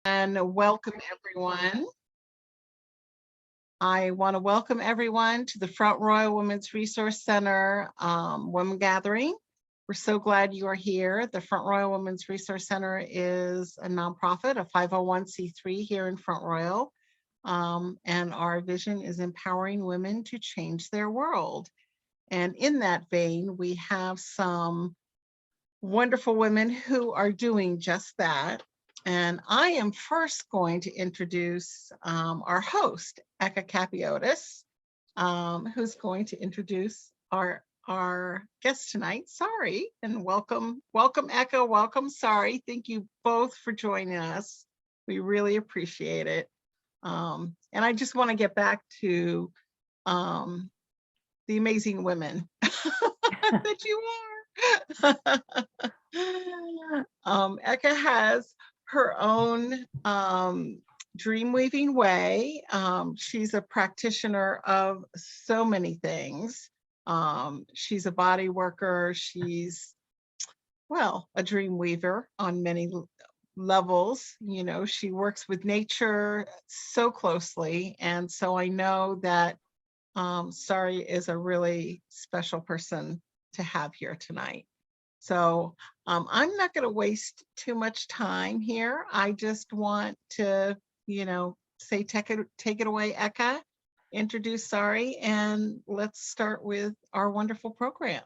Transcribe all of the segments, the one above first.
And welcome everyone. I want to welcome everyone to the Front Royal Women's Resource Center Women Gathering. We're so glad you are here. The Front Royal Women's Resource Center is a nonprofit, a 501c3 here in Front Royal. And our vision is empowering women to change their world. And in that vein, we have some wonderful women who are doing just that. And I am first going to introduce our host, Eka Kapiotis, who's going to introduce our guest tonight, Sari. And welcome Eka, welcome Sari. Thank you both for joining us. We really appreciate it. And I just want to get back to the amazing women that you are. Eka has her own dream weaving way. She's a practitioner of so many things. She's a body worker. She's, well, a dream weaver on many levels. You know, she works with nature so closely. And so I know that Sari is a really special person to have here tonight. So I'm not going to waste too much time here. I just want to, say take it away, Eka, introduce Sari, and let's start with our wonderful program.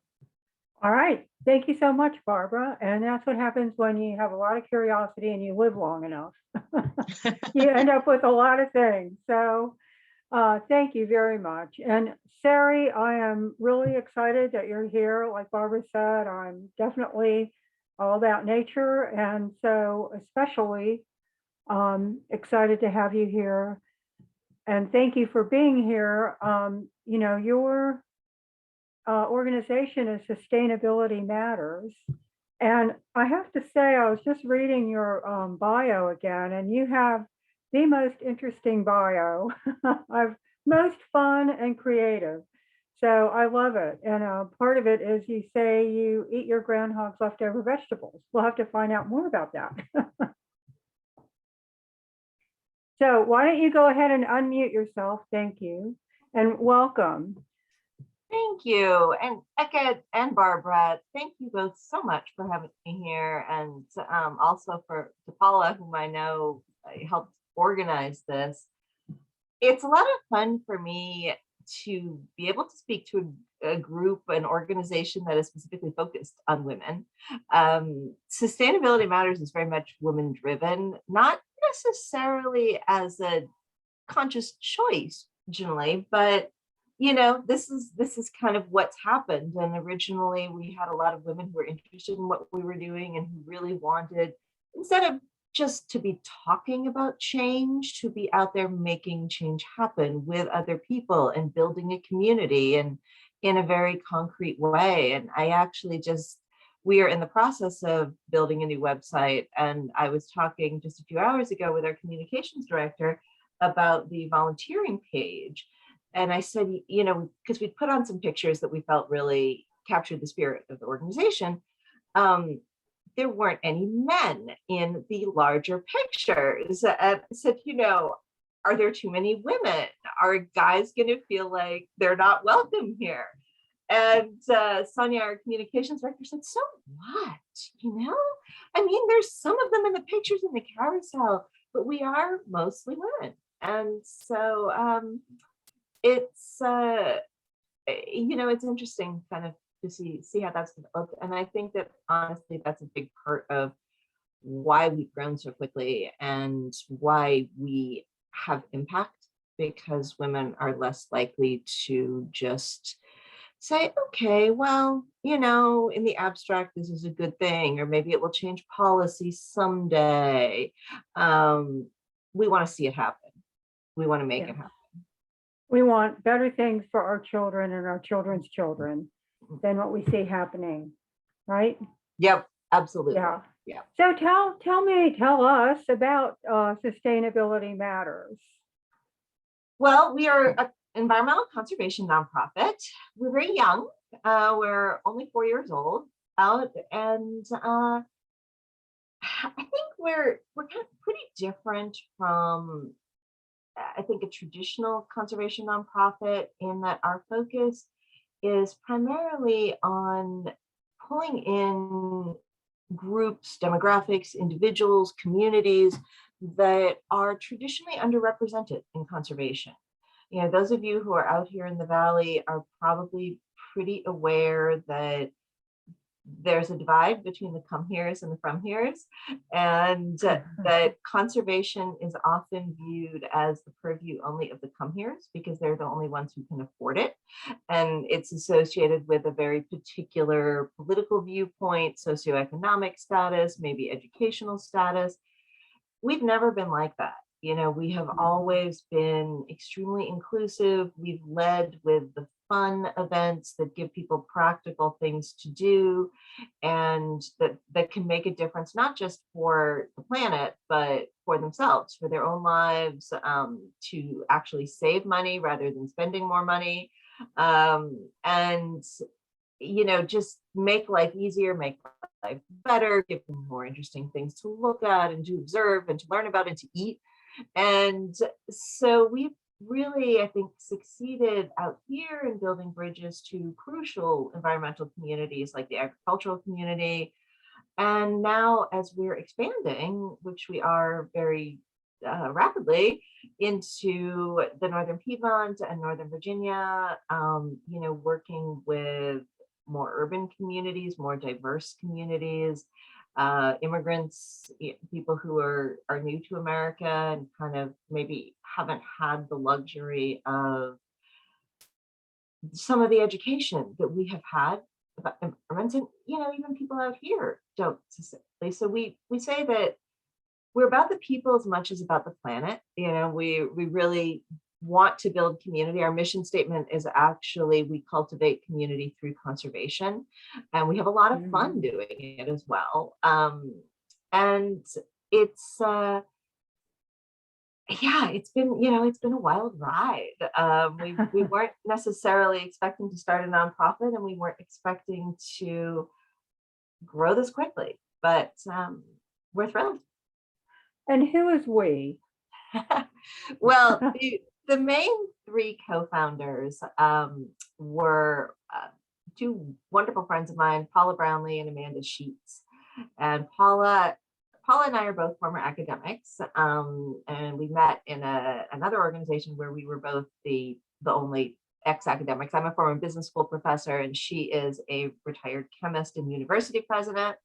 All right. Thank you so much, Barbara. And that's what happens when you have a lot of curiosity and you live long enough. You end up with a lot of things. So thank you very much. And Sari, I am really excited that you're here. Like Barbara said, I'm definitely all about nature. And so especially excited to have you here. And thank you for being here. Your organization is Sustainability Matters. And I have to say, I was just reading your bio again, and you have the most interesting bio. I've most fun and creative. So I love it. And part of it is you say you eat your groundhog's leftover vegetables. We'll have to find out more about that. So why don't you go ahead and unmute yourself? Thank you. And welcome. Thank you. And Eka and Barbara, thank you both so much for having me here. And also to Paula, whom I know helped organize this. It's a lot of fun for me to be able to speak to a group, an organization that is specifically focused on women. Sustainability Matters is very much women driven, not necessarily as a conscious choice originally, but this is kind of what's happened. And originally we had a lot of women who were interested in what we were doing and who really wanted, instead of just to be talking about change, to be out there making change happen with other people and building a community and in a very concrete way. And we are in the process of building a new website. And I was talking just a few hours ago with our communications director about the volunteering page. And I said, because we put on some pictures that we felt really captured the spirit of the organization. There weren't any men in the larger pictures. And I said, are there too many women? Are guys going to feel like they're not welcome here? And Sonia, our communications director, said, so what? There's some of them in the pictures in the carousel, but we are mostly women. And so it's interesting kind of to see how that's developed. And I think that honestly, that's a big part of why we've grown so quickly and why we have impact, because women are less likely to just say, okay, well, in the abstract, this is a good thing, or maybe it will change policy someday. We want to see it happen. We want to make it happen. We want better things for our children and our children's children than what we see happening, right? Yep, absolutely. Yeah. So tell us about Sustainability Matters. Well, we are an environmental conservation nonprofit. We're very young. We're only 4 years old, and I think we're kind of pretty different from, I think, a traditional conservation nonprofit, in that our focus is primarily on pulling in groups, demographics, individuals, communities that are traditionally underrepresented in conservation. You know, those of you who are out here in the Valley are probably pretty aware that there's a divide between the come heres and the from heres, and that conservation is often viewed as the purview only of the come heres because they're the only ones who can afford it. And it's associated with a very particular political viewpoint, socioeconomic status, maybe educational status. We've never been like that. You know, we have always been extremely inclusive. We've led with the fun events that give people practical things to do, and that can make a difference, not just for the planet, but for themselves, for their own lives, to actually save money rather than spending more money. And, you know, just make life easier, make life better, give them more interesting things to look at and to observe and to learn about and to eat. And so we've really, I think, succeeded out here in building bridges to crucial environmental communities like the agricultural community. And now, as we're expanding, which we are very rapidly, into the Northern Piedmont and Northern Virginia, you know, working with more urban communities, more diverse communities, immigrants, people who are new to America and kind of maybe haven't had the luxury of some of the education that we have had about immigrants, and, you know, even people out here don't specifically. So we say that we're about the people as much as about the planet. You know, we really want to build community. Our mission statement is actually, we cultivate community through conservation, and we have a lot of fun doing it as well. And it's yeah, it's been, you know, it's been a wild ride. We weren't necessarily expecting to start a nonprofit, and we weren't expecting to grow this quickly, but we're thrilled. And who is we? Well, the main three co-founders were two wonderful friends of mine, Paula Brownlee and Amanda Sheets. And Paula and I are both former academics, and we met in another organization where we were both the only ex-academics. I'm a former business school professor, and she is a retired chemist and university president.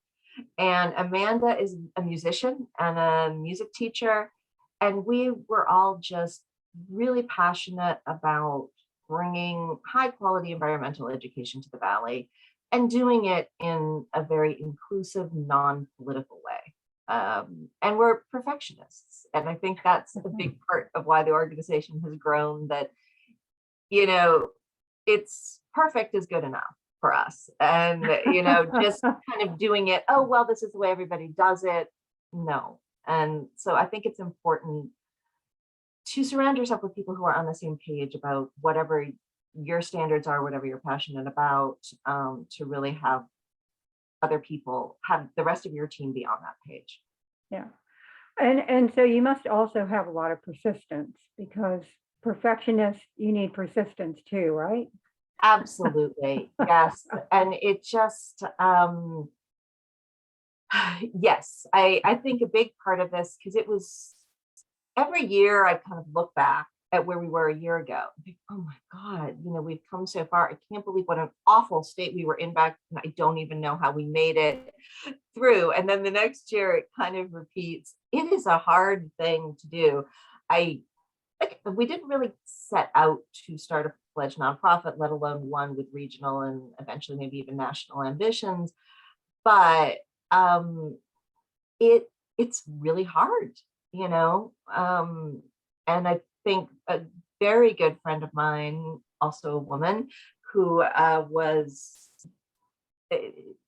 And Amanda is a musician and a music teacher. And we were all just really passionate about bringing high quality environmental education to the Valley and doing it in a very inclusive, non-political way. And we're perfectionists. And I think that's a big part of why the organization has grown, that, you know, it's perfect is good enough for us. And, you know, just kind of doing it, oh, well, this is the way everybody does it. No. And so I think it's important to surround yourself with people who are on the same page about whatever your standards are, whatever you're passionate about, to really have other people, have the rest of your team be on that page. Yeah. And so you must also have a lot of persistence, because perfectionists, you need persistence too, right? Absolutely. Yes. And it just, yes, I think a big part of this, because it was every year I kind of look back at where we were a year ago. Oh my God, you know, we've come so far. I can't believe what an awful state we were in back. And I don't even know how we made it through. And then the next year it kind of repeats. It is a hard thing to do. We didn't really set out to start a fledged nonprofit, let alone one with regional and eventually maybe even national ambitions. But it's really hard, you know. And I think a very good friend of mine, also a woman, who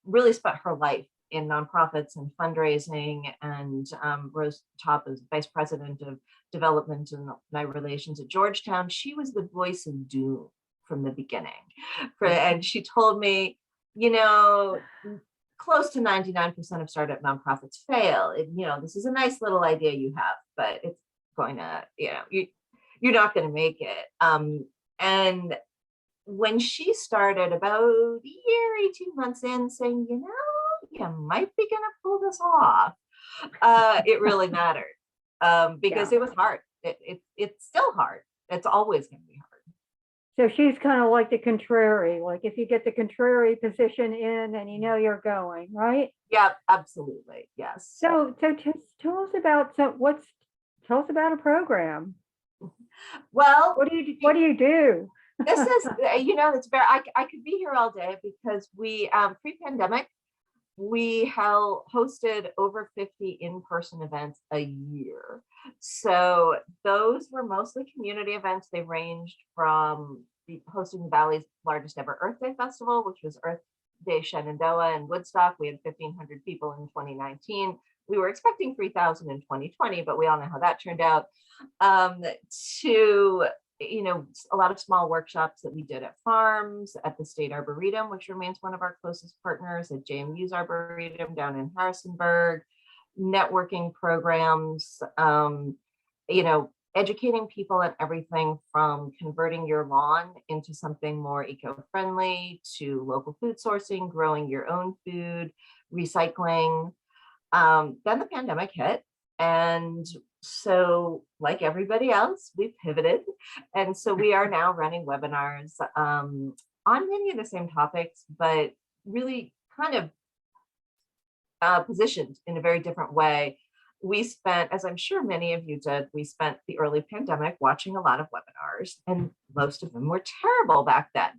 really spent her life in nonprofits and fundraising, and rose top as vice president of development and my relations at Georgetown. She was the voice of doom from the beginning. And she told me, you know, close to 99% of startup nonprofits fail. This is a nice little idea you have, but it's going to, you're not going to make it. And when she started about a year, 18 months in, saying, you might be going to pull this off, it really mattered, because it was hard. It's still hard. It's always going to be hard. So she's kind of like the contrary, like if you get the contrary position in and you're going, right? Yeah, absolutely. Yes. So just tell us about tell us about a program. Well, what do you do? This is, it's very, I could be here all day because we, pre-pandemic, we hosted over 50 in-person events a year. So those were mostly community events. They ranged from hosting the Valley's largest ever Earth Day Festival, which was Earth Day Shenandoah and Woodstock. We had 1,500 people in 2019. We were expecting 3,000 in 2020, but we all know how that turned out. To a lot of small workshops that we did at farms, at the State Arboretum, which remains one of our closest partners, at JMU's Arboretum down in Harrisonburg, networking programs, educating people on everything from converting your lawn into something more eco-friendly to local food sourcing, growing your own food, recycling. Then the pandemic hit. And so like everybody else, we pivoted. And so we are now running webinars on many of the same topics, but really kind of positioned in a very different way. We spent, as I'm sure many of you did, we spent the early pandemic watching a lot of webinars, and most of them were terrible back then.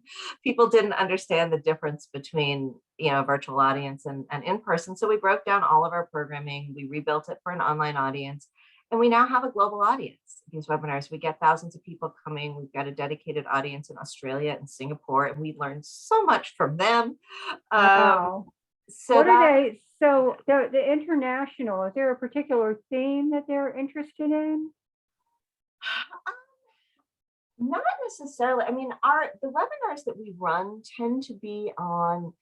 People didn't understand the difference between virtual audience and in person. So we broke down all of our programming. We rebuilt it for an online audience. And we now have a global audience. These webinars, we get thousands of people coming. We've got a dedicated audience in Australia and Singapore, and we learned so much from them. Wow. So what are they? So the international, is there a particular theme that they're interested in? Not necessarily. I mean, the webinars that we run tend to be on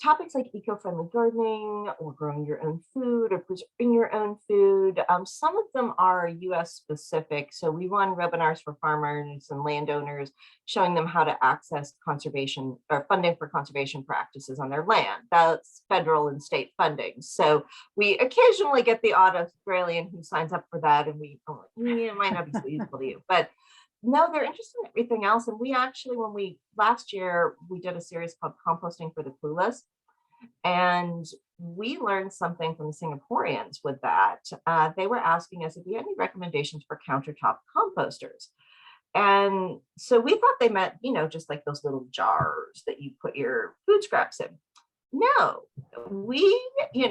topics like eco-friendly gardening or growing your own food or preserving your own food. Some of them are US specific. So we run webinars for farmers and landowners, showing them how to access conservation or funding for conservation practices on their land. That's federal and state funding. So we occasionally get the odd Australian who signs up for that, and it might not be so useful to you, but no, they're interested in everything else. And we actually, last year, we did a series called Composting for the Clueless. And we learned something from the Singaporeans with that. They were asking us if we had any recommendations for countertop composters. And so we thought they meant, just like those little jars that you put your food scraps in. No, we,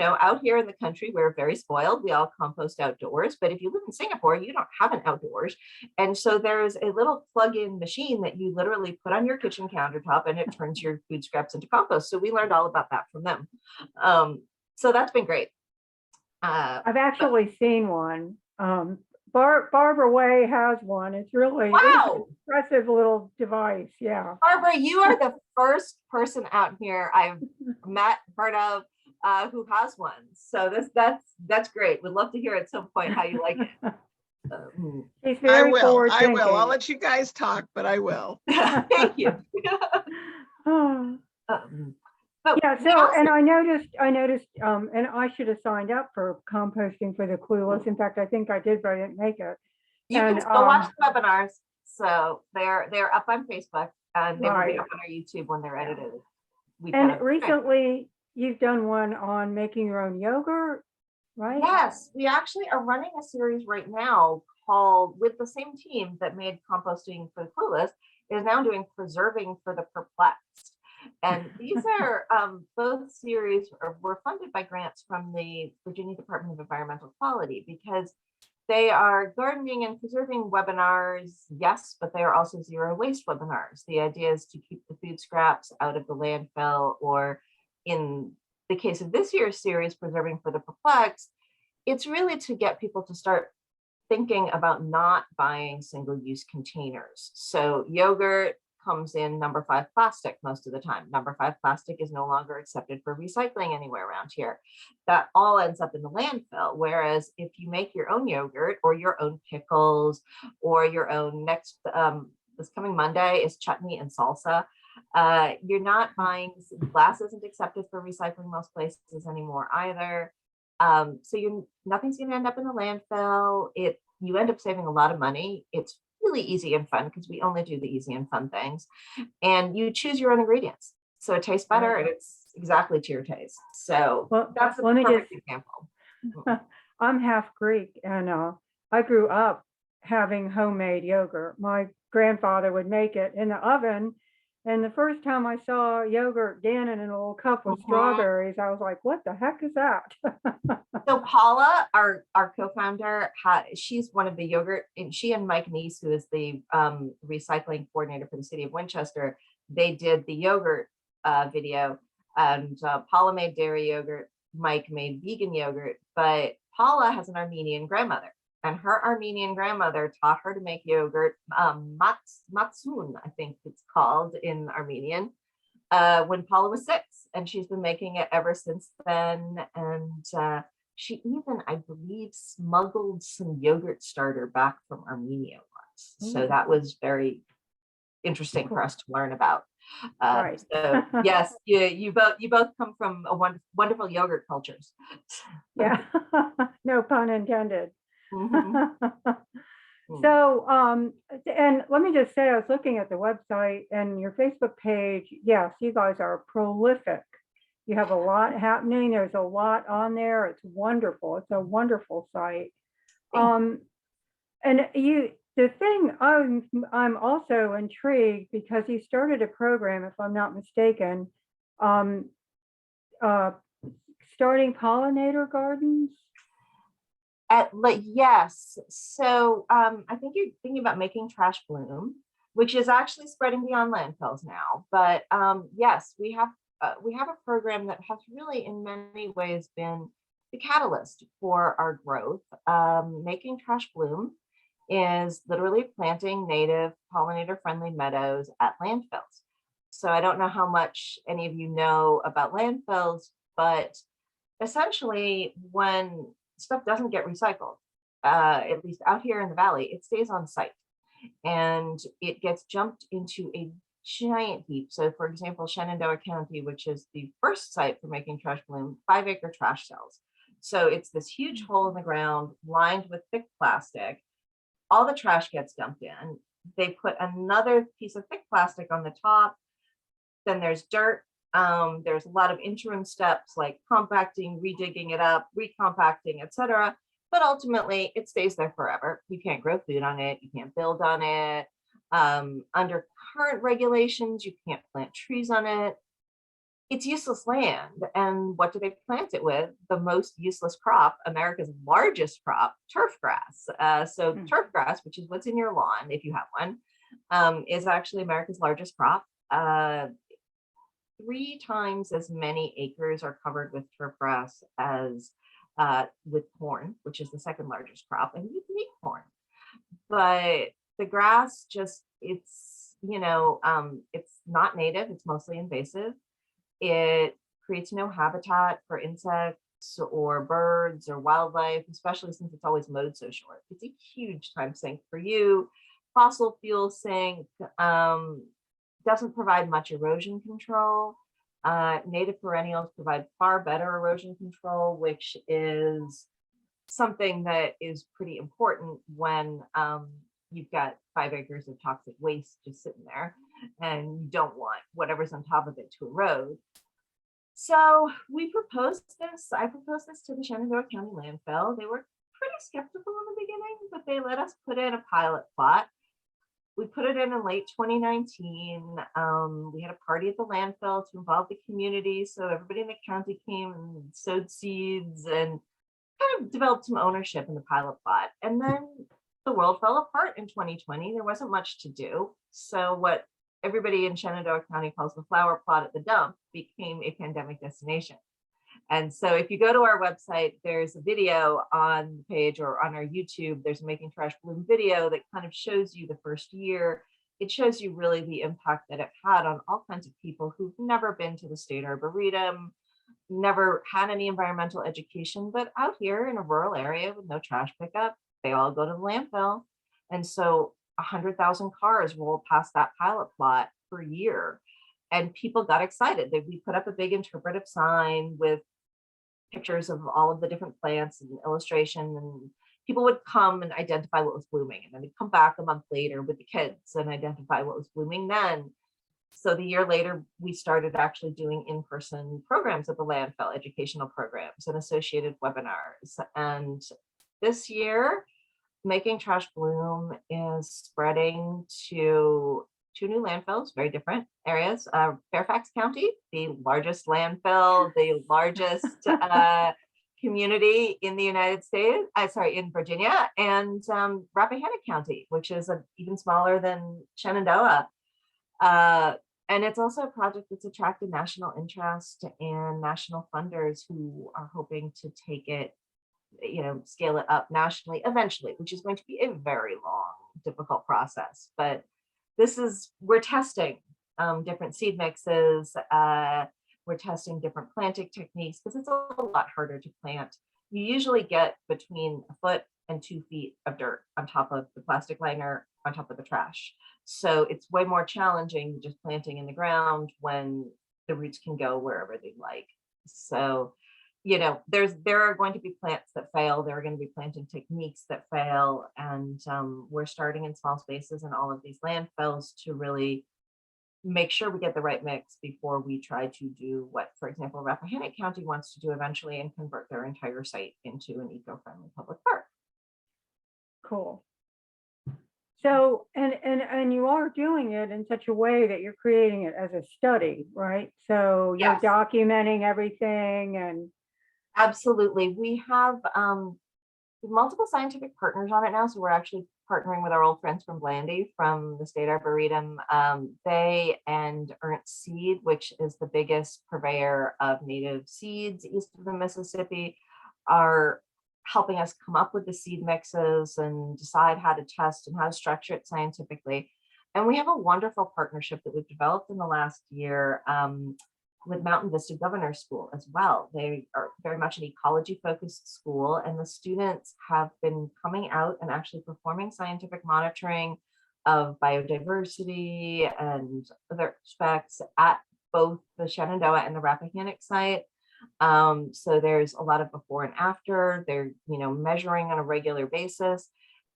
out here in the country, we're very spoiled. We all compost outdoors, but if you live in Singapore, you don't have an outdoors. And so there's a little plug-in machine that you literally put on your kitchen countertop, and it turns your food scraps into compost. So we learned all about that from them. So that's been great. I've actually seen one. Barbara Way has one. It's really wow. It's an impressive little device. Yeah. Barbara, you are the first person out here I've heard of who has one. So that's great. We'd love to hear at some point how you like it. He's very forward thinking. I will. I'll let you guys talk, but I will. Thank you. But yeah, so and I noticed, and I should have signed up for Composting for the Clueless. In fact, I think I did, but I didn't make it. You can still watch the webinars. So they're up on Facebook, and they will be up on our YouTube when they're edited. And recently, you've done one on making your own yogurt, right? Yes, we actually are running a series right now called, with the same team that made Composting for the Clueless, is now doing Preserving for the Perplexed. And these are both series were funded by grants from the Virginia Department of Environmental Quality, because they are gardening and preserving webinars, yes, but they are also zero waste webinars. The idea is to keep the food scraps out of the landfill, or in the case of this year's series, Preserving for the Perplexed, it's really to get people to start thinking about not buying single-use containers. So yogurt, comes in number 5 plastic most of the time. Number 5 plastic is no longer accepted for recycling anywhere around here. That all ends up in the landfill. Whereas if you make your own yogurt or your own pickles or your own this coming Monday is chutney and salsa. You're not buying, glass isn't accepted for recycling most places anymore either. So nothing's going to end up in the landfill. You end up saving a lot of money. It's really easy and fun because we only do the easy and fun things. And you choose your own ingredients. So it tastes better and it's exactly to your taste. So that's a perfect example. I'm half Greek and I grew up having homemade yogurt. My grandfather would make it in the oven. And the first time I saw yogurt Dannon in a little cup with strawberries, I was like, what the heck is that? So Paula, our co-founder, she's one of the yogurt, and she and Mike Neese, who is the recycling coordinator for the city of Winchester, they did the yogurt video. And Paula made dairy yogurt, Mike made vegan yogurt, but Paula has an Armenian grandmother. And her Armenian grandmother taught her to make yogurt, matsun, I think it's called in Armenian, when Paula was 6. And she's been making it ever since then. And she even, I believe, smuggled some yogurt starter back from Armenia once. So that was very interesting for us to learn about. Right. So yes, you both come from a wonderful yogurt cultures. Yeah, no pun intended. Mm-hmm. So, and let me just say, I was looking at the website and your Facebook page. Yes, you guys are prolific. You have a lot happening. There's a lot on there. It's wonderful. It's a wonderful site. And the thing I'm also intrigued because you started a program, if I'm not mistaken, starting pollinator gardens. Yes. So I think you're thinking about making trash bloom, which is actually spreading beyond landfills now. But yes, we have a program that has really, in many ways, been the catalyst for our growth. Making trash bloom is literally planting native pollinator-friendly meadows at landfills. So I don't know how much any of you know about landfills, but essentially, when stuff doesn't get recycled, at least out here in the valley, it stays on site and it gets jumped into a giant heap. So for example, Shenandoah County, which is the first site for making trash bloom, 5-acre trash cells. So it's this huge hole in the ground lined with thick plastic. All the trash gets dumped in. They put another piece of thick plastic on the top. Then there's dirt. There's a lot of interim steps like compacting, redigging it up, recompacting, etc. But ultimately, it stays there forever. You can't grow food on it. You can't build on it. Under current regulations, you can't plant trees on it. It's useless land. And what do they plant it with? The most useless crop, America's largest crop, turf grass. So turf grass, which is what's in your lawn, if you have one, is actually America's largest crop. 3 times as many acres are covered with turf grass as with corn, which is the second largest crop, and you can eat corn. But the grass it's not native, it's mostly invasive. It creates no habitat for insects or birds or wildlife, especially since it's always mowed so short. It's a huge time sink for you. Fossil fuel sink. Doesn't provide much erosion control. Native perennials provide far better erosion control, which is something that is pretty important when you've got 5 acres of toxic waste just sitting there and you don't want whatever's on top of it to erode. So I proposed this to the Shenandoah County landfill. They were pretty skeptical in the beginning, but they let us put in a pilot plot. We put it in late 2019. We had a party at the landfill to involve the community. So everybody in the county came and sowed seeds and kind of developed some ownership in the pilot plot. And then the world fell apart in 2020. There wasn't much to do. So what everybody in Shenandoah County calls the flower plot at the dump became a pandemic destination. And so if you go to our website, there's a video on the page or on our YouTube, there's a Making Trash Bloom video that kind of shows you the first year. it shows you really the impact that it had on all kinds of people who've never been to the state arboretum, never had any environmental education, but out here in a rural area with no trash pickup, they all go to the landfill. And so 100,000 cars rolled past that pilot plot per year. And people got excited. We put up a big interpretive sign with pictures of all of the different plants and illustration, and people would come and identify what was blooming. And then they'd come back a month later with the kids and identify what was blooming then. So the year later, we started actually doing in-person programs at the landfill, educational programs and associated webinars. And this year, Making Trash Bloom is spreading to 2 new landfills, very different areas. Fairfax County, the largest landfill, the largest community in the United States, in Virginia, and Rappahannock County, which is even smaller than Shenandoah. And it's also a project that's attracted national interest and national funders who are hoping to take it, scale it up nationally eventually, which is going to be a very long, difficult process. But we're testing different seed mixes. We're testing different planting techniques because it's a lot harder to plant. You usually get between 1 foot and 2 feet of dirt on top of the plastic liner, on top of the trash. So it's way more challenging just planting in the ground when the roots can go wherever they like. So, there are going to be plants that fail. There are going to be planting techniques that fail. And we're starting in small spaces in all of these landfills to really make sure we get the right mix before we try to do what, for example, Rappahannock County wants to do eventually and convert their entire site into an eco-friendly public park. Cool. So, and you are doing it in such a way that you're creating it as a study, right? So you're Yes. documenting everything and. Absolutely. We have multiple scientific partners on it now. So we're actually partnering with our old friends from Blandy from the State Arboretum. They and Ernst Seed, which is the biggest purveyor of native seeds east of the Mississippi, are helping us come up with the seed mixes and decide how to test and how to structure it scientifically. And we have a wonderful partnership that we've developed in the last year with Mountain Vista Governor School as well. They are very much an ecology focused school, and the students have been coming out and actually performing scientific monitoring of biodiversity and other aspects at both the Shenandoah and the Rappahannock site. So there's a lot of before and after. They're measuring on a regular basis.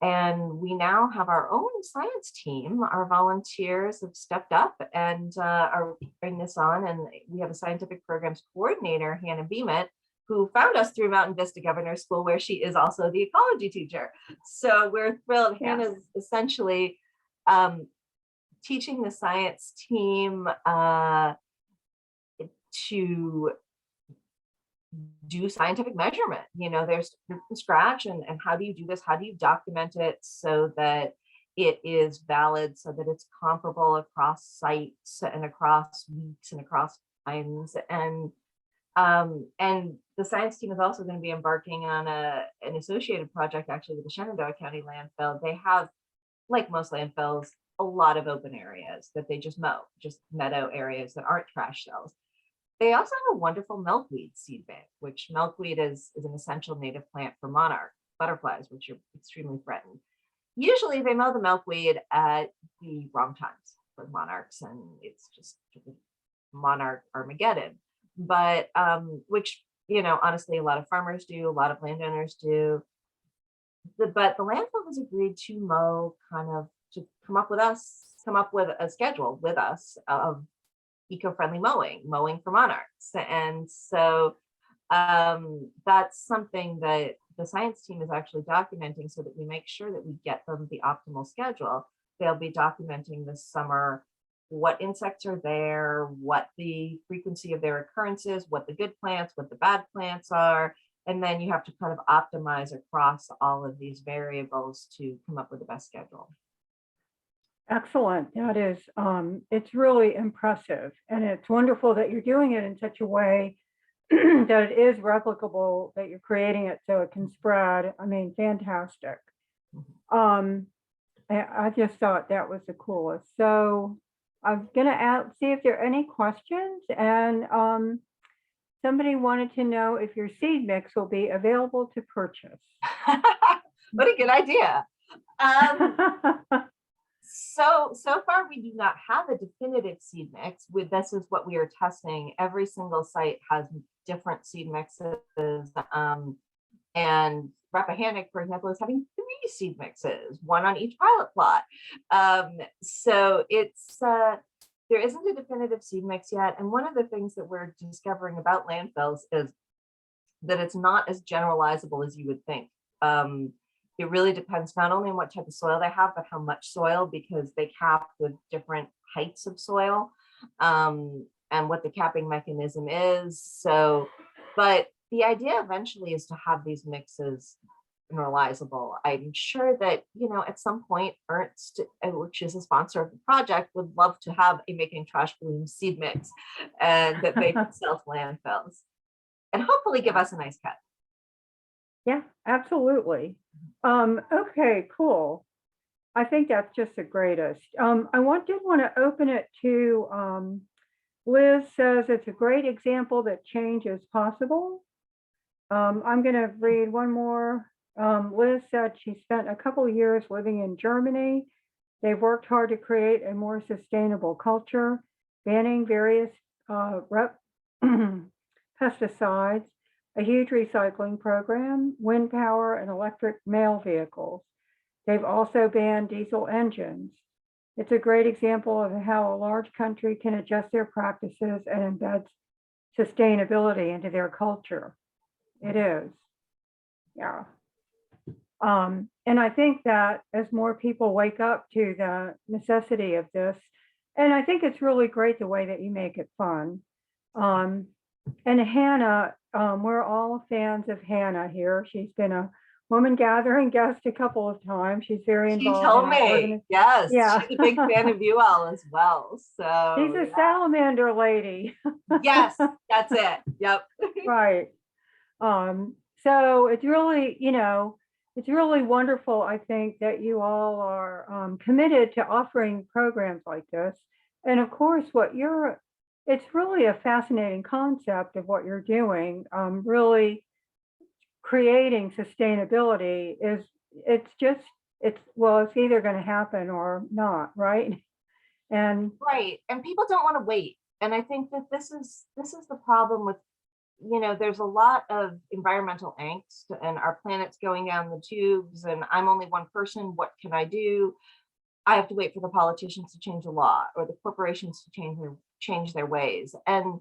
And we now have our own science team. Our volunteers have stepped up and are bringing this on. And we have a scientific programs coordinator, Hannah Beeman, who found us through Mountain Vista Governor School, where she is also the ecology teacher. So we're thrilled. Yes. Hannah's essentially teaching the science team to do scientific measurement. There's from scratch, and how do you do this? How do you document it so that it is valid, so that it's comparable across sites and across weeks and across times? And the science team is also going to be embarking on an associated project actually with the Shenandoah County landfill. They have, like most landfills, a lot of open areas that they just mow, just meadow areas that aren't trash cells. They also have a wonderful milkweed seed bank, which milkweed is an essential native plant for monarch butterflies, which are extremely threatened. Usually they mow the milkweed at the wrong times for monarchs, and it's just monarch Armageddon. But which, honestly, a lot of farmers do, a lot of landowners do. But the landfill has agreed to mow, to come up with a schedule with us of eco-friendly mowing for monarchs. And so that's something that the science team is actually documenting so that we make sure that we get them the optimal schedule. They'll be documenting this summer what insects are there, what the frequency of their occurrence is, what the good plants, what the bad plants are. And then you have to kind of optimize across all of these variables to come up with the best schedule. Excellent. That is, it's really impressive. And it's wonderful that you're doing it in such a way that it is replicable, that you're creating it so it can spread. I mean, fantastic. I just thought that was the coolest. So I'm gonna see if there are any questions, and somebody wanted to know if your seed mix will be available to purchase. What a good idea. So far we do not have a definitive seed mix. This is what we are testing. Every single site has different seed mixes. And Rappahannock, for example, is having 3 seed mixes, 1 on each pilot plot. So it's there isn't a definitive seed mix yet. And one of the things that we're discovering about landfills is that it's not as generalizable as you would think. It really depends not only on what type of soil they have, but how much soil, because they cap with different heights of soil, and what the capping mechanism is. So, but the idea eventually is to have these mixes generalizable. I'm sure that, at some point, Ernst, which is a sponsor of the project, would love to have a making trash balloon seed mix, and that they could sell to landfills and hopefully give us a nice cut. Yeah, absolutely. Okay, cool. I think that's just the greatest. I did want to open it to Liz says it's a great example that change is possible. I'm going to read one more. Liz said she spent a couple of years living in Germany. They've worked hard to create a more sustainable culture, banning various pesticides, a huge recycling program, wind power, and electric mail vehicles. They've also banned diesel engines. It's a great example of how a large country can adjust their practices and embed sustainability into their culture. It is. Yeah. And I think that as more people wake up to the necessity of this, and I think it's really great the way that you make it fun. And Hannah, we're all fans of Hannah here. She's been a Woman Gathering guest a couple of times. She's very involved. She told me, yes, yeah. She's a big fan of you all as well. So she's a salamander lady. Yes, that's it. Yep. Right. So it's really, it's really wonderful, I think, that you all are committed to offering programs like this. And of course, it's really a fascinating concept of what you're doing. Really creating sustainability it's either going to happen or not, right? And right. And people don't want to wait. And I think that this is the problem with, there's a lot of environmental angst, and our planet's going down the tubes, and I'm only one person. What can I do? I have to wait for the politicians to change the law or the corporations to change their ways. And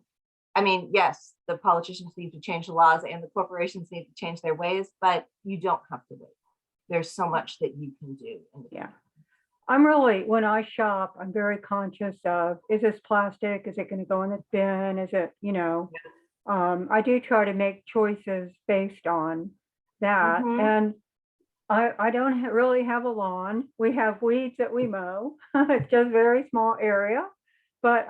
I mean, yes, the politicians need to change the laws and the corporations need to change their ways, but you don't have to wait. There's so much that you can do. Yeah. When I shop, I'm very conscious of, is this plastic? Is it going to go in the bin? Is it, I do try to make choices based on that. Mm-hmm. And I don't really have a lawn. We have weeds that we mow. It's just a very small area. But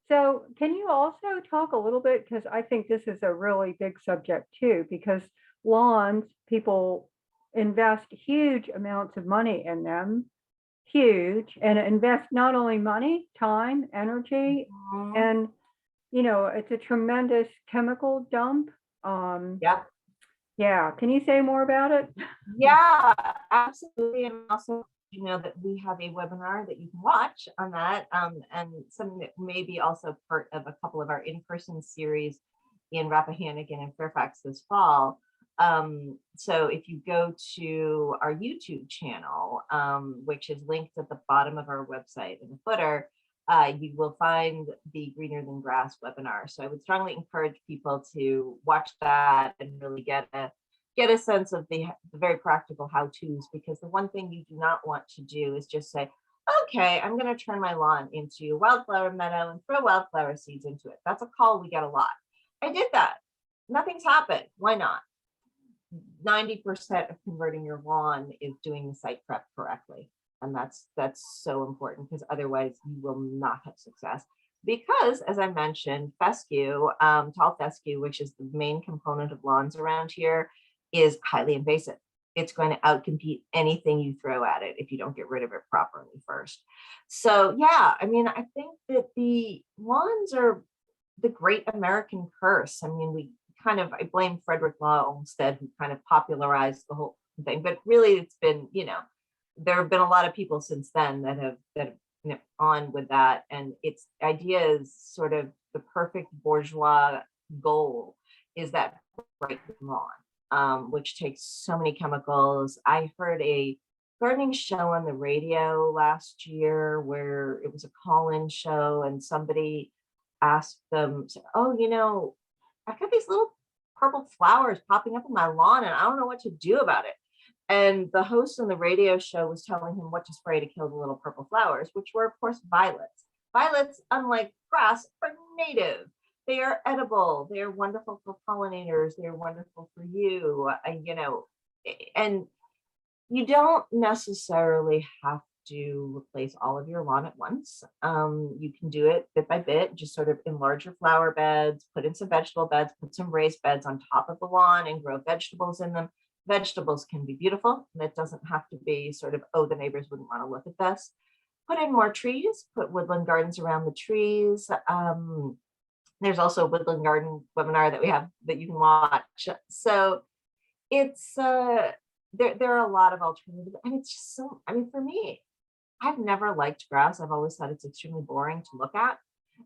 so can you also talk a little bit, because I think this is a really big subject too, because lawns, people invest huge amounts of money in them, and invest not only money, time, energy, mm-hmm. and it's a tremendous chemical dump. Yeah. Can you say more about it? Yeah, absolutely. And also, that we have a webinar that you can watch on that, and something that may be also part of a couple of our in-person series in Rappahannock and in Fairfax this fall. So if you go to our YouTube channel, which is linked at the bottom of our website in the footer, you will find the Greener Than Grass webinar. So I would strongly encourage people to watch that and really get a sense of the very practical how-tos, because the one thing you do not want to do is just say, okay, I'm going to turn my lawn into a wildflower meadow and throw wildflower seeds into it. That's a call we get a lot. I did that. Nothing's happened. Why not? 90% of converting your lawn is doing the site prep correctly. And that's so important, because otherwise you will not have success. Because, as I mentioned, fescue, tall fescue, which is the main component of lawns around here, is highly invasive. it's going to outcompete anything you throw at it if you don't get rid of it properly first. So yeah, I mean, I think that the lawns are the great American curse. I mean, I blame Frederick Law Olmsted, who kind of popularized the whole thing, but really it's been, there have been a lot of people since then that have on with that. And its idea is sort of the perfect bourgeois goal is that bright lawn, which takes so many chemicals. I heard a gardening show on the radio last year where it was a call-in show, and somebody asked them, oh, I've got these little purple flowers popping up in my lawn and I don't know what to do about it. And the host on the radio show was telling him what to spray to kill the little purple flowers, which were, of course, violets. Violets, unlike grass, are native. They are edible. They are wonderful for pollinators. They are wonderful for you. And you don't necessarily have to replace all of your lawn at once. You can do it bit by bit, just sort of enlarge your flower beds, put in some vegetable beds, put some raised beds on top of the lawn and grow vegetables in them. Vegetables can be beautiful. And it doesn't have to be sort of, oh, the neighbors wouldn't want to look at this. Put in more trees, put woodland gardens around the trees. There's also a woodland garden webinar that we have that you can watch. So it's, there are a lot of alternatives. And it's just so, I mean, for me, I've never liked grass. I've always thought it's extremely boring to look at.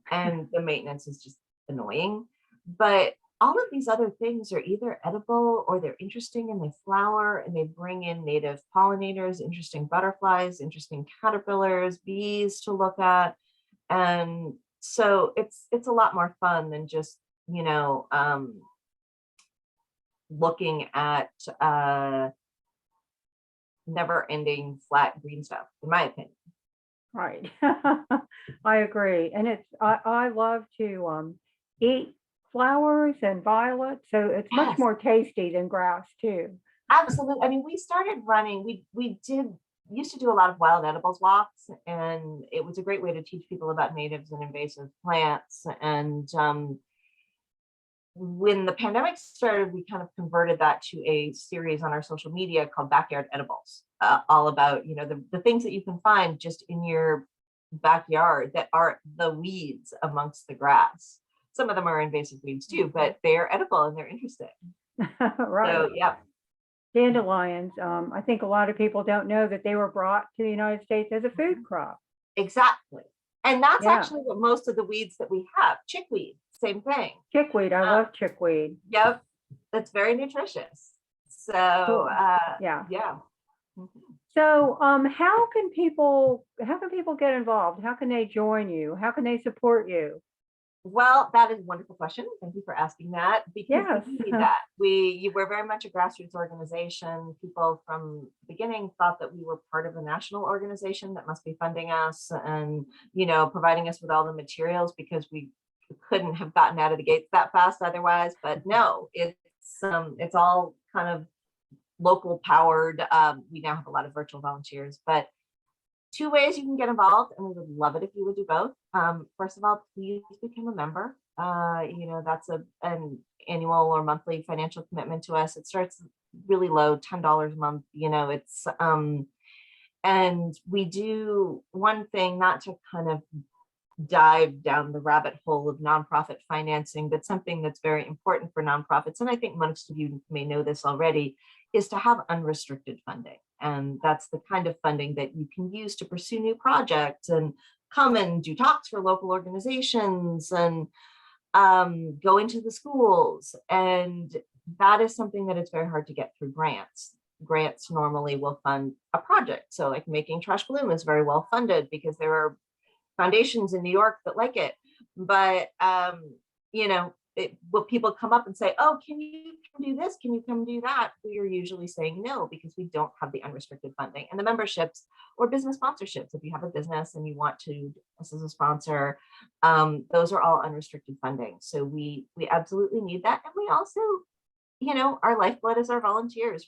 And the maintenance is just annoying. But all of these other things are either edible or they're interesting and they flower and they bring in native pollinators, interesting butterflies, interesting caterpillars, bees to look at. And so it's a lot more fun than just, looking at never-ending flat green stuff, in my opinion. Right. I agree. And I love to eat flowers and violets, so it's much Yes. more tasty than grass too. Absolutely. I mean, we started running, we used to do a lot of wild edibles walks, and it was a great way to teach people about natives and invasive plants. And when the pandemic started, we kind of converted that to a series on our social media called Backyard Edibles, all about, the things that you can find just in your backyard that are the weeds amongst the grass. Some of them are invasive weeds too, but they're edible and they're interesting. Right. So, yeah. Dandelions. I think a lot of people don't know that they were brought to the United States as a food crop. Exactly. And that's Yeah. actually what most of the weeds that we have. Chickweed, same thing. Chickweed. I love chickweed. Yep. That's very nutritious. So, Cool. Yeah. Yeah. So, how can people get involved? How can they join you? How can they support you? Well, that is a wonderful question. Thank you for asking that, because Yes. we need that. We're very much a grassroots organization. People from the beginning thought that we were part of a national organization that must be funding us and, providing us with all the materials, because we couldn't have gotten out of the gates that fast otherwise. But no, it's all kind of local powered. We now have a lot of virtual volunteers, but two ways you can get involved, and we would love it if you would do both. First of all, please become a member. That's an annual or monthly financial commitment to us. It starts really low, $10 a month. And we do one thing, not to kind of dive down the rabbit hole of nonprofit financing, but something that's very important for nonprofits, and I think most of you may know this already, is to have unrestricted funding. And that's the kind of funding that you can use to pursue new projects and come and do talks for local organizations and go into the schools. And that is something that it's very hard to get through grants. Grants normally will fund a project. So like making trash bloom is very well funded because there are foundations in New York that like it. But, will people come up and say, oh, can you come do this? Can you come do that? We are usually saying no, because we don't have the unrestricted funding. And the memberships or business sponsorships, if you have a business and you want to us as a sponsor, those are all unrestricted funding. So we absolutely need that. And we also, our lifeblood is our volunteers.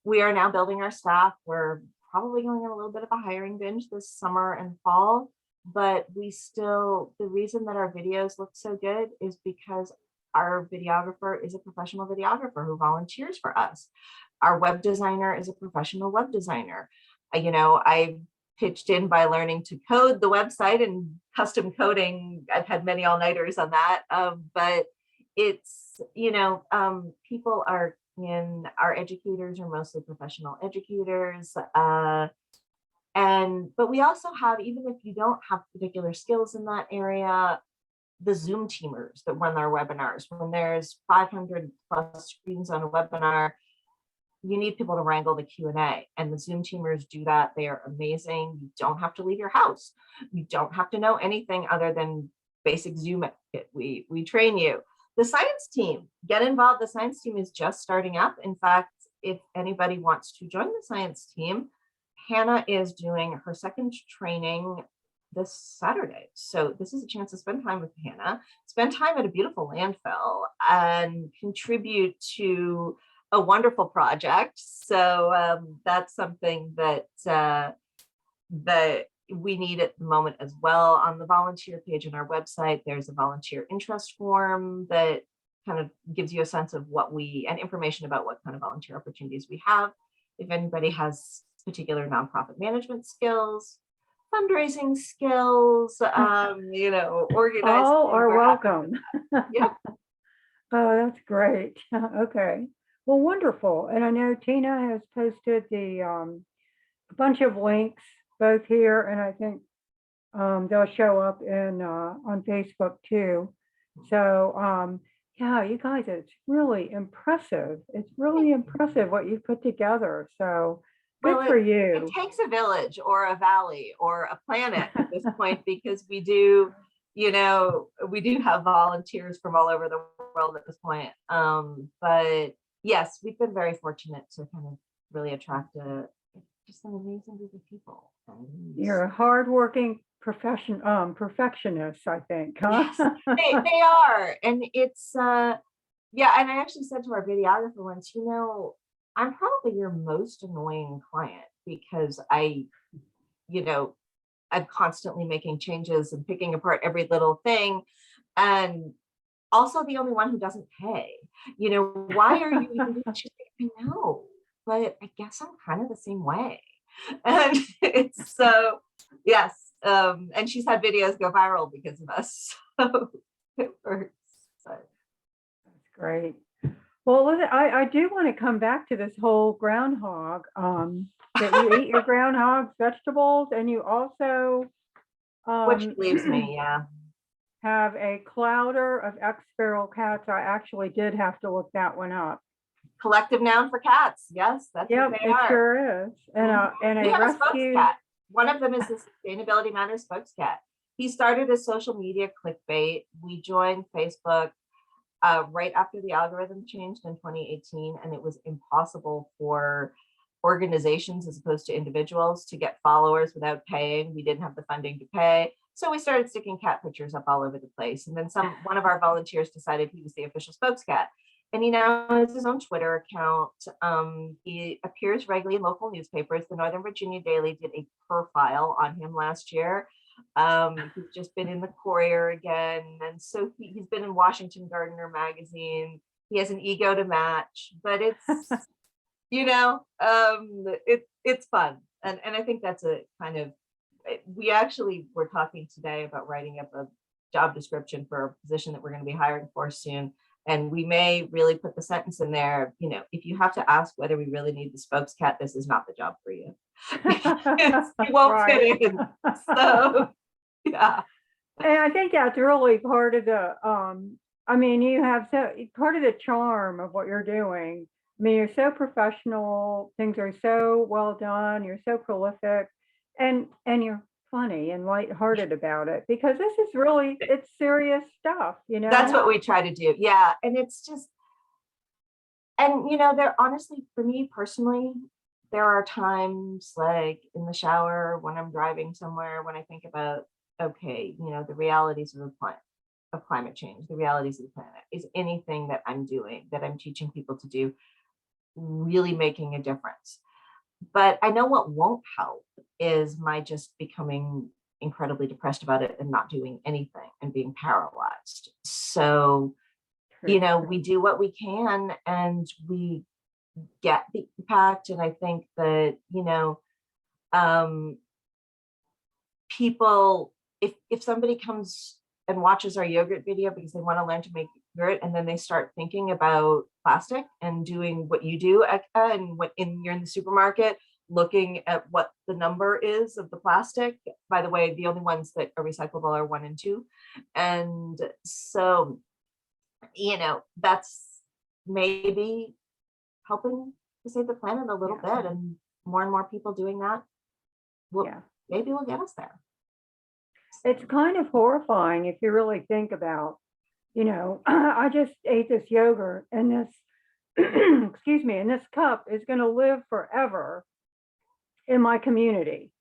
We are now building our staff. We're probably going on a little bit of a hiring binge this summer and fall. But the reason that our videos look so good is because our videographer is a professional videographer who volunteers for us. our web designer is a professional web designer. I pitched in by learning to code the website and custom coding. I've had many all-nighters on that, but it's, people are our educators are mostly professional educators. But we also have, even if you don't have particular skills in that area, the Zoom teamers that run our webinars. When there's 500 plus screens on a webinar, you need people to wrangle the Q&A, and the Zoom teamers do that. They are amazing. You don't have to leave your house. You don't have to know anything other than basic Zoom etiquette. We train you. The science team, get involved. The science team is just starting up. In fact, if anybody wants to join the science team, Hannah is doing her second training this Saturday. So this is a chance to spend time with Hannah, spend time at a beautiful landfill, and contribute to a wonderful project. So that's something that that we need at the moment as well. On the volunteer page on our website, there's a volunteer interest form that kind of gives you a sense of and information about what kind of volunteer opportunities we have. If anybody has particular nonprofit management skills, fundraising skills, organizing. All are welcome. Yeah. Oh, that's great. Okay. Well, wonderful. And I know Tina has posted a bunch of links both here, and I think they'll show up on Facebook too. So yeah, you guys, it's really impressive. It's really impressive what you've put together. So good for you. It takes a village or a valley or a planet at this point, because we do have volunteers from all over the world at this point. But yes, we've been very fortunate to kind of really attract just an amazing group of people. You're a hardworking perfectionist, I think, huh? Yes, they are. And it's, and I actually said to our videographer once, I'm probably your most annoying client, because I'm constantly making changes and picking apart every little thing. And also the only one who doesn't pay. Why are you even doing? She's like, I know, but I guess I'm kind of the same way. And it's so, yes. And she's had videos go viral because of us. So it works. But. That's great. Well, I do want to come back to this whole groundhog, that you eat your groundhog vegetables, and you also which leaves me, have a clowder of feral cats. I actually did have to look that one up. Collective noun for cats. Yes, that's what they are. It sure is. And we a have rescue. A spokescat. One of them is the Sustainability Matters spokescat. He started as social media clickbait. We joined Facebook right after the algorithm changed in 2018, and it was impossible for organizations as opposed to individuals to get followers without paying. We didn't have the funding to pay. So we started sticking cat pictures up all over the place. And then one of our volunteers decided he was the official spokescat. And he now has his own Twitter account. He appears regularly in local newspapers. The Northern Virginia Daily did a profile on him last year. He's just been in the Courier again. And so he's been in Washington Gardener magazine. He has an ego to match, but it's, it's fun. And I think that's a kind of, we actually were talking today about writing up a job description for a position that we're going to be hiring for soon. And we may really put the sentence in there, if you have to ask whether we really need the spokescat, this is not the job for you. It won't fit in. So, yeah. And I think that's really part of the, you have part of the charm of what you're doing. I mean, you're so professional, things are so well done, you're so prolific, and you're funny and lighthearted about it, because this is really, it's serious stuff, That's what we try to do. Yeah. And it's just, and there, honestly, for me personally, there are times like in the shower, when I'm driving somewhere, when I think about, okay, the realities of climate change, the realities of the planet, is anything that I'm doing, that I'm teaching people to do, really making a difference. But I know what won't help is my just becoming incredibly depressed about it and not doing anything and being paralyzed. So, we do what we can, and we get the impact. And I think that, people, if somebody comes and watches our yogurt video because they want to learn to make yogurt, and then they start thinking about plastic and doing what you do, Eka, and you're in the supermarket looking at what the number is of the plastic. By the way, the only ones that are recyclable are 1 and 2. And so, that's maybe helping to save the planet a little bit, and more people doing that maybe we'll get us there. It's kind of horrifying if you really think about, I just ate this yogurt and this, excuse me, and this cup is going to live forever in my community.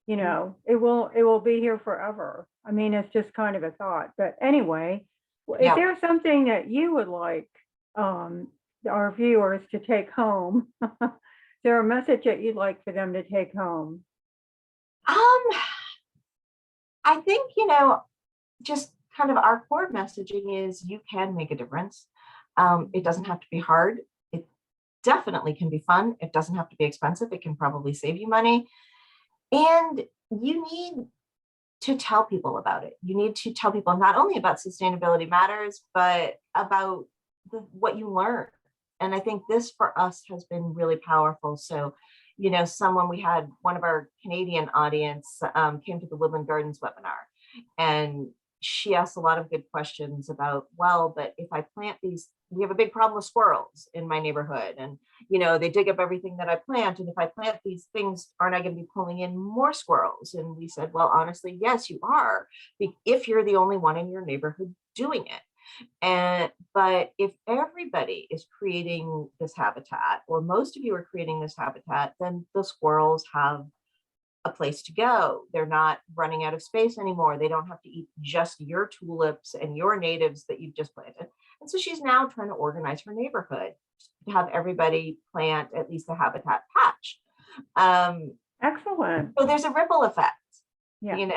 It will be here forever. I mean, it's just kind of a thought. But anyway, is there something that you would like our viewers to take home? Is there a message that you'd like for them to take home? I think, just kind of our core messaging is you can make a difference. It doesn't have to be hard. It definitely can be fun. It doesn't have to be expensive. It can probably save you money. And you need to tell people about it. You need to tell people not only about sustainability matters, but about what you learn. And I think this for us has been really powerful. So, we had one of our Canadian audience came to the Woodland Gardens webinar, and she asked a lot of good questions about, well, but if I plant these, we have a big problem with squirrels in my neighborhood, and they dig up everything that I plant, and if I plant these things, aren't I going to be pulling in more squirrels? And we said, well, honestly, yes, you are, if you're the only one in your neighborhood doing it. But if everybody is creating this habitat, or most of you are creating this habitat, then the squirrels have a place to go. They're not running out of space anymore. They don't have to eat just your tulips and your natives that you've just planted. And so she's now trying to organize her neighborhood to have everybody plant at least a habitat patch. Excellent. So there's a ripple effect. And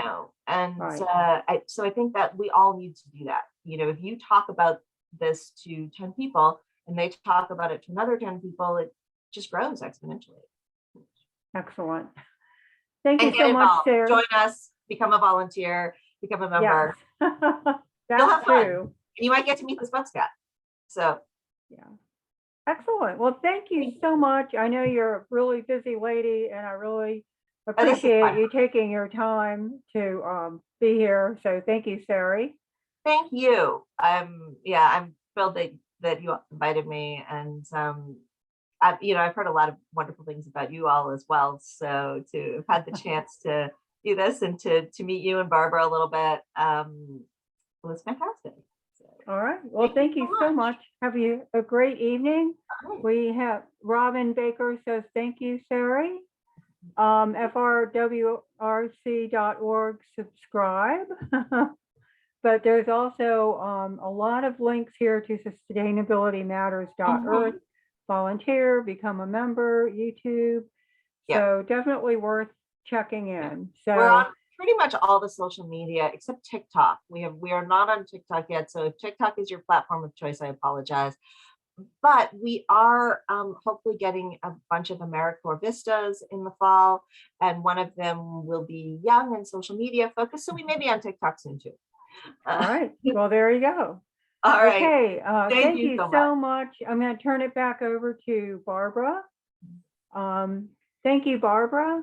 right. So I think that we all need to do that. If you talk about this to 10 people and they talk about it to another 10 people, it just grows exponentially. Excellent. Thank you so much, Sarah. Join us, become a volunteer, become a member. Yes. You'll have true. fun. And you might get to meet the spokescat. So excellent. Well, thank you so much. I know you're a really busy lady, and I really appreciate you taking your time to be here. So thank you, Sari. Thank you. I'm thrilled that you invited me, and I've heard a lot of wonderful things about you all as well. So to have had the chance to do this and to meet you and Barbara a little bit was fantastic. So, all right. Well, thank you so much. Have you a great evening. Right. We have Robin Baker says, thank you, Sari. frwrc.org, subscribe. But there's also a lot of links here to sustainabilitymatters.earth, volunteer, become a member, YouTube. So definitely worth checking in. So we're on pretty much all the social media except TikTok. We are not on TikTok yet. So if TikTok is your platform of choice, I apologize. But we are hopefully getting a bunch of AmeriCorps Vistas in the fall, and one of them will be young and social media focused. So we may be on TikTok soon too. All right. Well, there you go. All right. Okay. Thank you so much. I'm going to turn it back over to Barbara. Thank you, Barbara,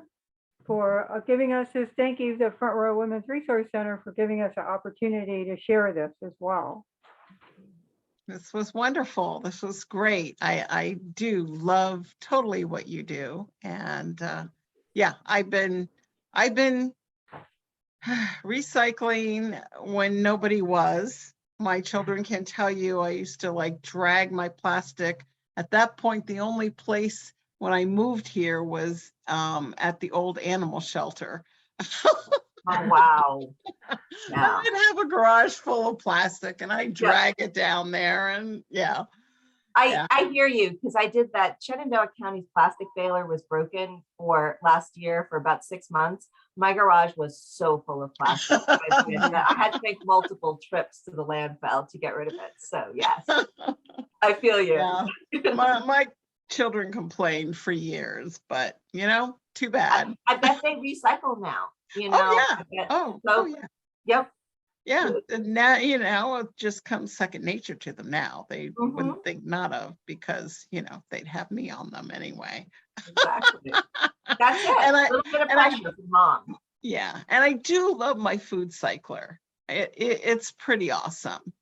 for giving us this. Thank you, the Front Row Women's Resource Center, for giving us an opportunity to share this as well. This was wonderful. This was great. I do love totally what you do. And I've been recycling when nobody was. My children can tell you I used to drag my plastic. At that point, the only place when I moved here was at the old animal shelter. Oh, wow. Yeah. I'd have a garage full of plastic and I drag it down there, and I hear you, because I did that. Shenandoah County's plastic baler was broken for last year for about 6 months. My garage was so full of plastic. I had to make multiple trips to the landfill to get rid of it. So yes, I feel you. Yeah. children complained for years, but you know, too bad. I bet they recycle now, you know. Oh I yeah. bet- Oh so, yeah. Yep. Yeah. And now, you know, it just comes second nature to them now. They Mhm. wouldn't think not of, because, you know, they'd have me on them anyway. Exactly. That's it. And I- A little bit of and I- pressure from mom. Yeah. And I do love my food cycler. It's pretty awesome.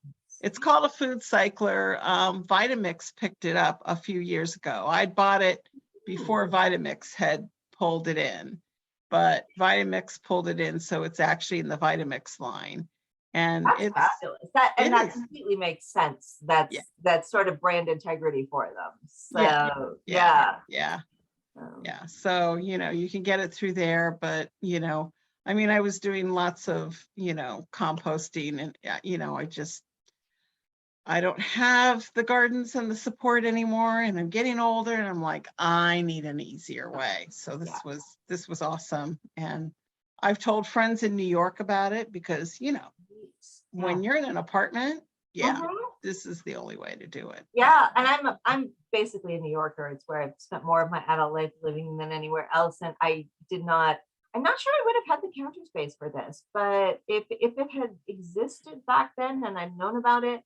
It's called a food cycler. Vitamix picked it up a few years ago. I bought it before Vitamix had pulled it in, but Vitamix pulled it in, so it's actually in the Vitamix line. And That's it's fabulous. That it is. completely makes sense. That's sort of brand integrity for them. So Yeah. Um, So, you know, you can get it through there, but, you know, I mean, I was doing lots of, you know, composting, and, you know, I don't have the gardens and the support anymore, and I'm getting older, and I'm like, I need an easier way. So this was awesome. And I've told friends in New York about it, because, you know, when you're in an apartment, Mhm. this is the only way to do it. Yeah, and I'm basically a New Yorker. It's where I've spent more of my adult life living than anywhere else. And I'm not sure I would have had the counter space for this, but if it had existed back then and I'd known about it,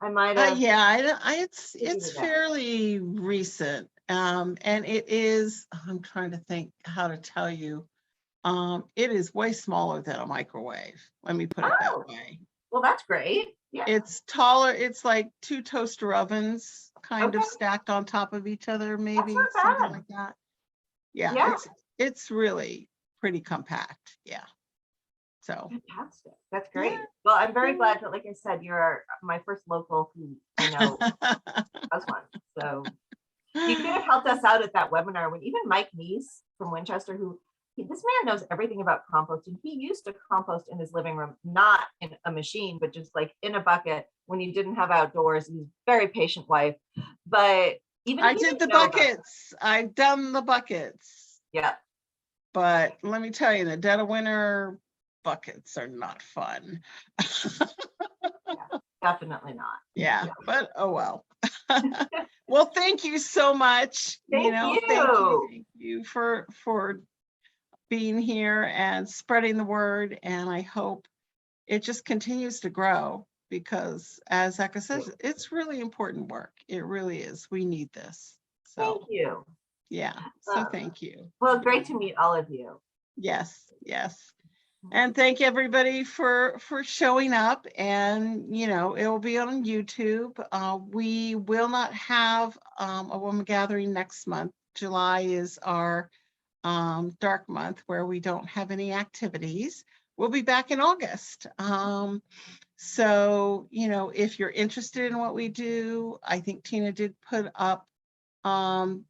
I might have. It's figured it out. fairly recent. And it is, I'm trying to think how to tell you. It is way smaller than a microwave. Let me put it Oh. that way. Well, that's great. Yeah. It's taller. It's like 2 toaster ovens kind of Okay. stacked on top of each other, maybe not something bad. like that. Yeah, Yeah. it's really pretty compact. Yeah. So Fantastic. That's great. Yeah. Well, I'm very Yeah. glad that, like I said, you're my first local who I know has one. So you could have helped us out at that webinar when even Mike Neese from Winchester, this man knows everything about composting. He used to compost in his living room, not in a machine, but just like in a bucket when he didn't have outdoors. He's a very patient wife, but even I did the buckets. I've done the buckets. Yeah. But let me tell you, in the dead of winter, buckets are not fun. Definitely not. Yeah, but oh well. Well, thank you so much. Thank Thank you for being here and spreading the word. And I hope it just continues to grow, because as Eka says, it's really important work. It really is. We need this. Thank So you. yeah. So thank you. Well, great to meet all of you. Yes. And thank everybody for showing up. And, you know, it will be on YouTube. We will not have a woman gathering next month. July is our dark month, where we don't have any activities. We'll be back in August. So, you know, if you're interested in what we do, I think Tina did put up the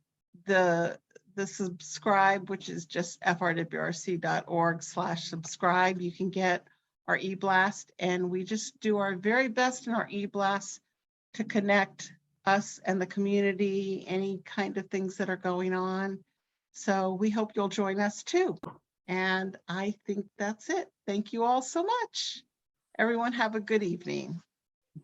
subscribe, which is just frwrc.org/subscribe. You can get our e-blast, and we just do our very best in our e-blast to connect us and the community, any kind of things that are going on. So we hope you'll join us too. And I think that's it. Thank you all so much. Everyone have a good evening.